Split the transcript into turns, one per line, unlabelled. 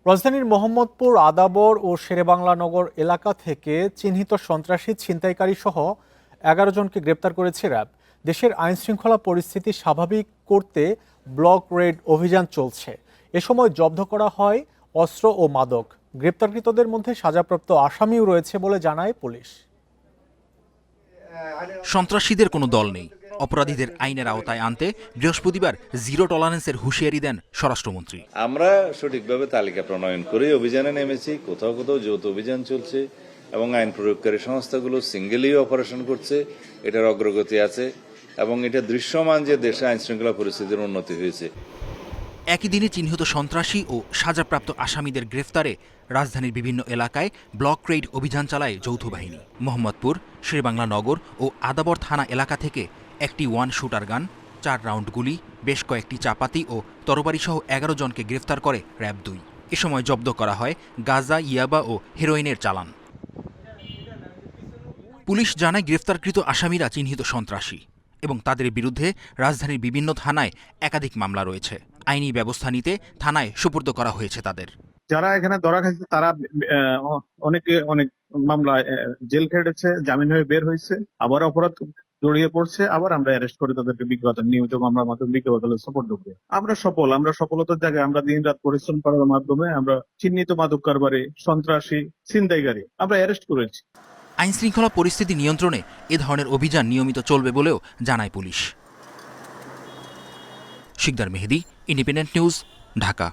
রাজধানীর মোহাম্মদপুর, আদাবর ও শেরেবাংলা নগর এলাকা থেকে চিহ্নিত সন্ত্রাসী ছিনতাইকারী সহ ১১ জনকে গ্রেপ্তার করেছে র্যাব। দেশের আইনশৃঙ্খলা পরিস্থিতি স্বাভাবিক করতে ব্লক রেড অভিযান চলছে। এ সময় জব্দ করা হয় অস্ত্র ও মাদক। গ্রেপ্তারকৃতদের মধ্যে সাজাপ্রাপ্ত আসামিও রয়েছে বলে জানায় পুলিশ।
সন্ত্রাসীদের কোনো দল নেই। অপরাধীদের আইনের আওতায় আনতে বৃহস্পতিবার জিরো টলারেন্সের হুঁশিয়ারি দেন স্বরাষ্ট্রমন্ত্রী।
আমরা সঠিকভাবে তালিকা প্রণয়ন করে অভিযানে নেমেছি। কোথাও কোথাও যৌথ অভিযান চলছে এবং আইন প্রয়োগকারী সংস্থাগুলো সিঙ্গেলি অপারেশন করছে। এটার অগ্রগতি আছে এবং এটা দৃশ্যমান যে দেশে আইন শৃঙ্খলা পরিস্থিতির উন্নতি হয়েছে।
একই দিনে চিহ্নিত সন্ত্রাসী ও সাজাপ্রাপ্ত আসামিদের গ্রেফতারে রাজধানীর বিভিন্ন এলাকায় ব্লক রেড অভিযান চালায় যৌথ বাহিনী। মোহাম্মদপুর, শেরেবাংলা নগর ও আদাবর থানা এলাকা থেকে একটি ওয়ান শুটার গান, 4 রাউন্ড গুলি, বেশ কয়েকটি চাপাতি ও তরবারিসহ 11 জনকে গ্রেফতার করে র্যাব 2। এ সময় জব্দ করা হয় গাঁজা, ইয়াবা ও হেরোইনের চালান। পুলিশ জানায় গ্রেফতারকৃত আসামিরা চিহ্নিত সন্ত্রাসী এবং তাদের বিরুদ্ধে রাজধানীর বিভিন্ন থানায় একাধিক মামলা রয়েছে। আইনি ব্যবস্থা নিতে থানায় সুপর্দ করা হয়েছে তাদের।
যারা এখানে ধরা খাইছে তারা অনেক মামলায় জেল খেটেছে, জামিন হয়ে বের হয়েছে, আবার অপরাধ জড়িয়ে পড়ছে, আবার আমরা অ্যারেস্ট করে তাদেরকে নিয়মিত মামলার মাধ্যমে বিজ্ঞ আদালতে সোপর্দ করি। আমরা সফলতার জায়গায় আমরা দিন রাত পরিশ্রম করার মাধ্যমে আমরা চিহ্নিত মাদক কারবারি, সন্ত্রাসী, ছিনতাইকারী আমরা অ্যারেস্ট করেছি।
আইন শৃঙ্খলা পরিস্থিতি নিয়ন্ত্রণে এ ধরনের অভিযান নিয়মিত চলবে বলেও জানায় পুলিশ। শিকদার মেহেদী, ইন্ডিপেন্ডেন্ট নিউজ, ঢাকা।